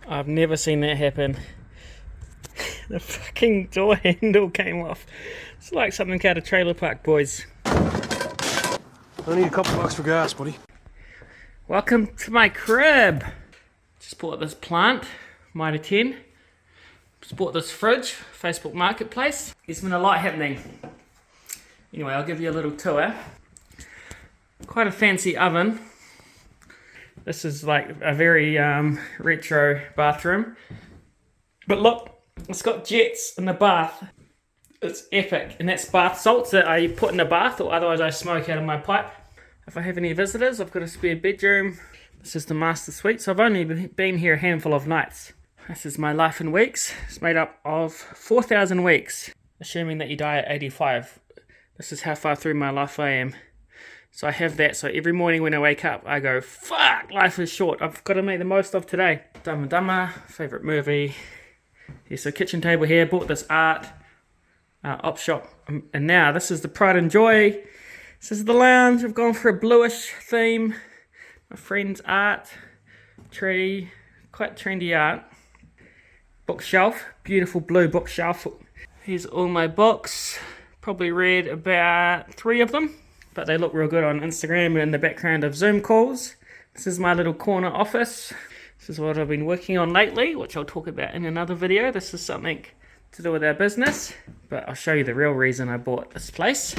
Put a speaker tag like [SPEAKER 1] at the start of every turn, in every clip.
[SPEAKER 1] I've never seen that happen. The fucking door handle came off. It's like something out of Trailer Park Boys.
[SPEAKER 2] I need a couple bucks for gas, buddy.
[SPEAKER 1] Welcome to my crib. Just bought this plant, Mitre 10. Just bought this fridge, Facebook Marketplace. There's been a lot happening. Anyway, I'll give you a little tour. Quite a fancy oven. This is like a very retro bathroom. But look, it's got jets in the bath. It's epic. And that's bath salts that I put in the bath, or otherwise I smoke out of my pipe. If I have any visitors, I've got a spare bedroom. This is the master suite, so I've only been here a handful of nights. This is my life in weeks. It's made up of 4,000 weeks, assuming that you die at 85. This is how far through my life I am. So I have that, so every morning when I wake up, I go, fuck, life is short. I've got to make the most of today. Dumb and Dumber, favourite movie. Here's a kitchen table here, bought this art, op shop. And now this is the pride and joy. This is the lounge. I've gone for a bluish theme. My friend's art, tree, quite trendy art. Bookshelf, beautiful blue bookshelf. Here's all my books. Probably read about 3 of them, but they look real good on Instagram and in the background of Zoom calls. This is my little corner office. This is what I've been working on lately, which I'll talk about in another video. This is something to do with our business, but I'll show you the real reason I bought this place.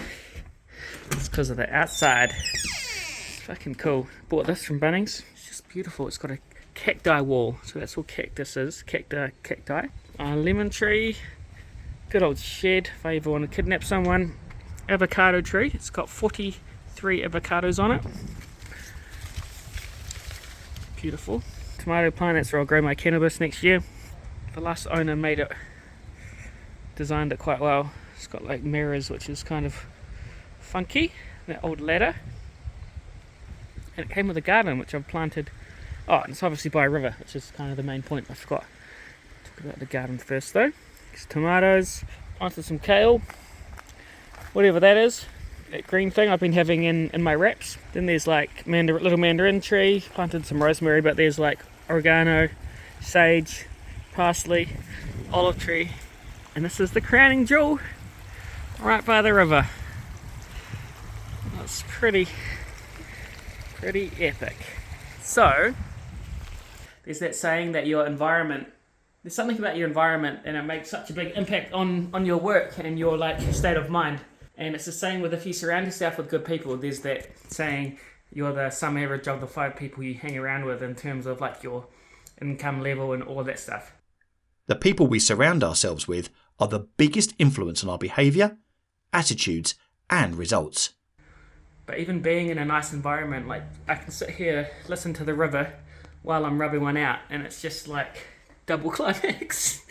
[SPEAKER 1] It's because of the outside. It's fucking cool. Bought this from Bunnings. It's just beautiful. It's got a cacti wall, so that's all cactuses, cacti. Lemon tree. Good old shed if I ever want to kidnap someone. Avocado tree. It's got 43 avocados on it. Beautiful. Tomato plant. That's where I'll grow my cannabis next year. The last owner designed it quite well. It's got like mirrors, which is kind of funky. That old ladder. And it came with a garden, which I've planted. Oh, and it's obviously by a river, which is kind of the main point. I forgot to talk about the garden first though. There's tomatoes, onto some kale, whatever that is, that green thing I've been having in my wraps. Then there's like little mandarin tree, planted some rosemary, but there's like oregano, sage, parsley, olive tree, and this is the crowning jewel, right by the river. That's pretty epic. So, there's that saying that your environment, there's something about your environment and it makes such a big impact on your work and your like state of mind. And it's the same with if you surround yourself with good people. There's that saying, you're the sum average of the 5 people you hang around with in terms of like your income level and all that stuff.
[SPEAKER 3] The people we surround ourselves with are the biggest influence on our behaviour, attitudes and results.
[SPEAKER 1] But even being in a nice environment, like I can sit here, listen to the river while I'm rubbing one out, and it's just like double climax.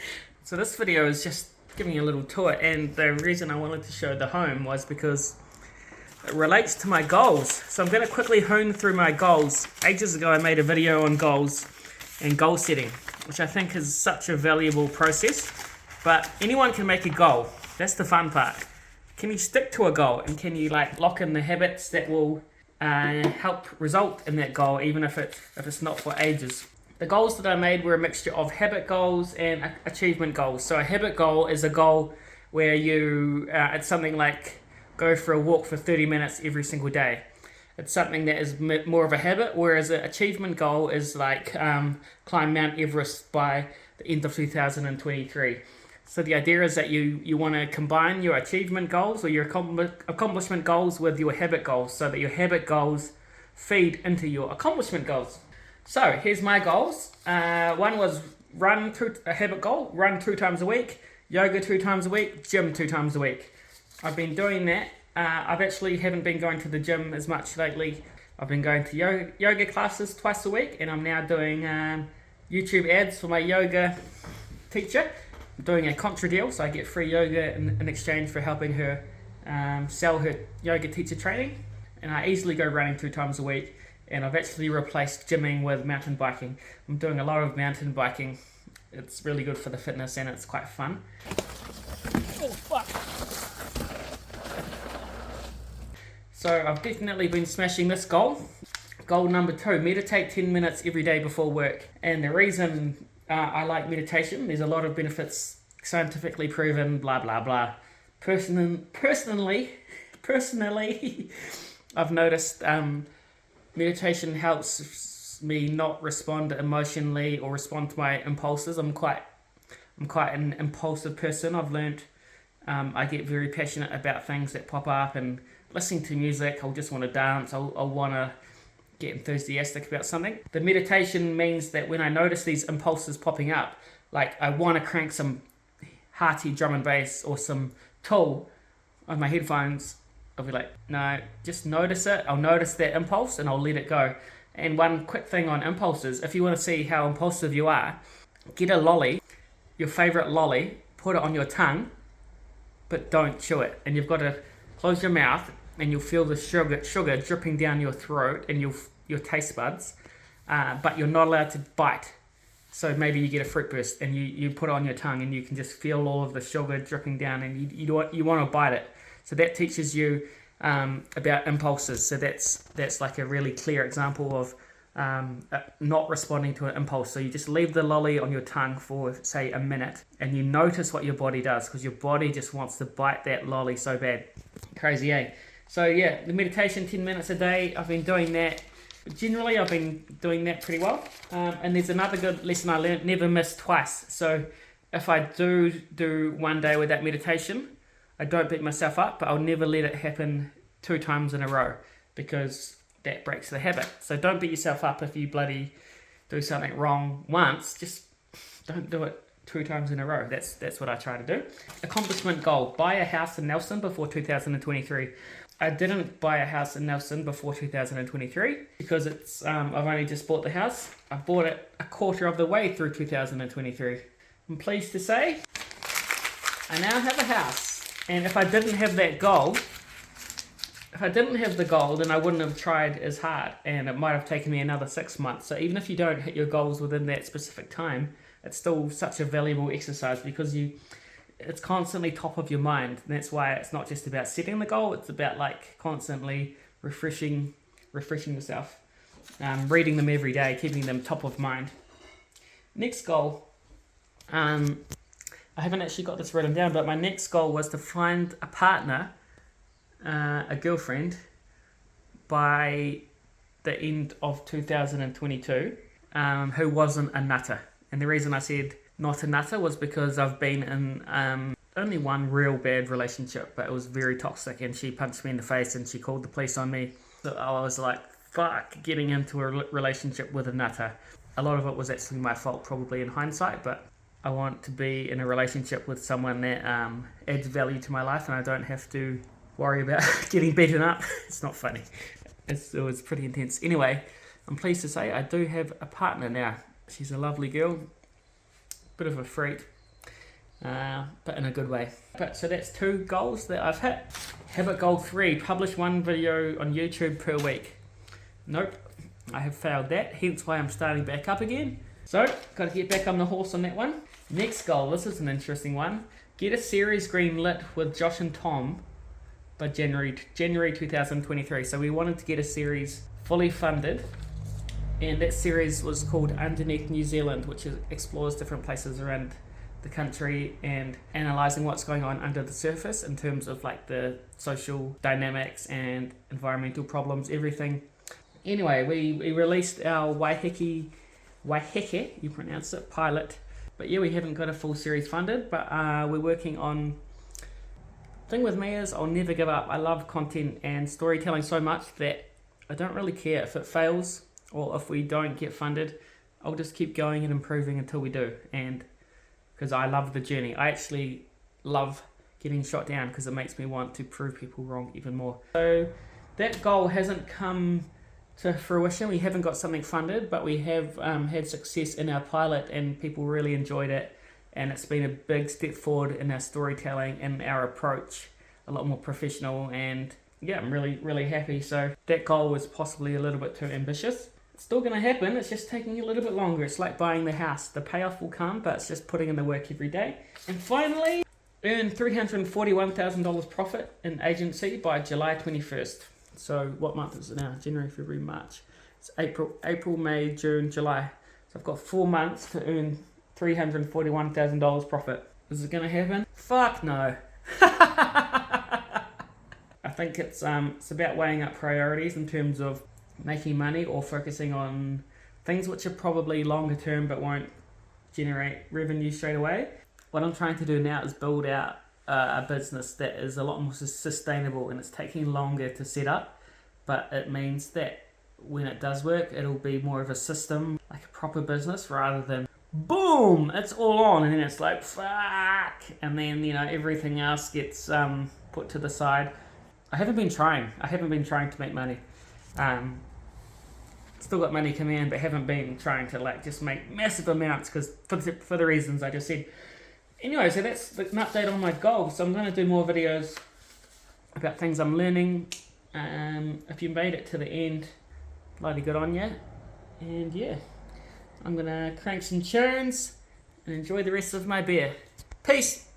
[SPEAKER 1] So this video is just giving you a little tour, and the reason I wanted to show the home was because it relates to my goals. So I'm going to quickly hone through my goals. Ages ago I made a video on goals and goal setting, which I think is such a valuable process. But anyone can make a goal. That's the fun part. Can you stick to a goal, and can you like lock in the habits that will help result in that goal, even if it's not for ages? The goals that I made were a mixture of habit goals and achievement goals. So a habit goal is a goal where it's something like go for a walk for 30 minutes every single day. It's something that is more of a habit, whereas an achievement goal is like climb Mount Everest by the end of 2023. So the idea is that you want to combine your achievement goals or your accomplishment goals with your habit goals, so that your habit goals feed into your accomplishment goals. So here's my goals. One was a habit goal, run 2 times a week, yoga 2 times a week, gym 2 times a week. I've been doing that. I've actually haven't been going to the gym as much lately. I've been going to yoga classes twice a week, and I'm now doing YouTube ads for my yoga teacher. I'm doing a contra deal, so I get free yoga in exchange for helping her sell her yoga teacher training. And I easily go running 2 times a week, and I've actually replaced gymming with mountain biking. I'm doing a lot of mountain biking. It's really good for the fitness and it's quite fun. Oh fuck! So I've definitely been smashing this goal. Goal number 2, meditate 10 minutes every day before work. And the reason I like meditation. There's a lot of benefits, scientifically proven, blah, blah, blah. Personally, I've noticed meditation helps me not respond emotionally or respond to my impulses. I'm quite an impulsive person. I've learned I get very passionate about things that pop up, and listening to music, I'll just want to dance. I'll want to get enthusiastic about something. The meditation means that when I notice these impulses popping up, like I want to crank some hearty drum and bass or some Tool on my headphones, I'll be like, no, just notice it. I'll notice that impulse and I'll let it go. And one quick thing on impulses, if you want to see how impulsive you are, get a lolly, your favorite lolly, put it on your tongue, but don't chew it. And you've got to close your mouth and you'll feel the sugar dripping down your throat and your taste buds, but you're not allowed to bite. So maybe you get a fruit burst and you put it on your tongue and you can just feel all of the sugar dripping down, and you want to bite it. So that teaches you about impulses. So that's like a really clear example of not responding to an impulse. So you just leave the lolly on your tongue for, say, a minute, and you notice what your body does, because your body just wants to bite that lolly so bad. Crazy, eh? So yeah, the meditation, 10 minutes a day, I've been doing that. Generally, I've been doing that pretty well. And there's another good lesson I learned: never miss twice. So if I do one day with that meditation, I don't beat myself up, but I'll never let it happen 2 times in a row, because that breaks the habit. So don't beat yourself up if you bloody do something wrong once. Just don't do it 2 times in a row. That's what I try to do. Accomplishment goal: buy a house in Nelson before 2023. I didn't buy a house in Nelson before 2023 because I've only just bought the house. I bought it a quarter of the way through 2023. I'm pleased to say I now have a house. And if I didn't have that goal, then I wouldn't have tried as hard, and it might have taken me another 6 months. So even if you don't hit your goals within that specific time, it's still such a valuable exercise, because it's constantly top of your mind. And that's why it's not just about setting the goal, it's about like constantly refreshing yourself, reading them every day, keeping them top of mind. Next goal, I haven't actually got this written down, but my next goal was to find a partner, a girlfriend, by the end of 2022, who wasn't a nutter. And the reason I said not a nutter was because I've been in only one real bad relationship, but it was very toxic, and she punched me in the face and she called the police on me. So I was like, fuck, getting into a relationship with a nutter. A lot of it was actually my fault, probably in hindsight, but I want to be in a relationship with someone that adds value to my life, and I don't have to worry about getting beaten up. It's not funny. It was pretty intense. Anyway, I'm pleased to say I do have a partner now. She's a lovely girl. Bit of a freak, but in a good way. So that's 2 goals that I've hit. Habit goal 3, publish 1 video on YouTube per week. Nope, I have failed that, hence why I'm starting back up again. So, got to get back on the horse on that one. Next goal, this is an interesting one. Get a series green lit with Josh and Tom by January 2023. So we wanted to get a series fully funded, and that series was called Underneath New Zealand, which explores different places around the country and analysing what's going on under the surface in terms of like the social dynamics and environmental problems, everything. Anyway, we released our Waiheke, you pronounce it, pilot. But yeah, we haven't got a full series funded, but we're working on... Thing with me is I'll never give up. I love content and storytelling so much that I don't really care if it fails or if we don't get funded. I'll just keep going and improving until we do. And because I love the journey. I actually love getting shot down because it makes me want to prove people wrong even more. So that goal hasn't come to fruition. We haven't got something funded, but we have had success in our pilot and people really enjoyed it. And it's been a big step forward in our storytelling and our approach, a lot more professional. And yeah, I'm really, really happy. So that goal was possibly a little bit too ambitious. It's still going to happen. It's just taking a little bit longer. It's like buying the house. The payoff will come, but it's just putting in the work every day. And finally, earn $341,000 profit in agency by July 21st. So what month is it now? January, February, March. It's April, May, June, July. So I've got 4 months to earn $341,000 profit. Is it gonna happen? Fuck no. I think it's about weighing up priorities in terms of making money or focusing on things which are probably longer term but won't generate revenue straight away. What I'm trying to do now is build out a business that is a lot more sustainable, and it's taking longer to set up, but it means that when it does work, it'll be more of a system, like a proper business, rather than boom, it's all on, and then it's like fuck, and then everything else gets put to the side. I haven't been trying to make money. Still got money coming in, but haven't been trying to just make massive amounts because for the reasons I just said. Anyway, so that's an update on my goals. So I'm going to do more videos about things I'm learning. If you made it to the end, bloody good on you. And yeah, I'm going to crank some tunes and enjoy the rest of my beer. Peace!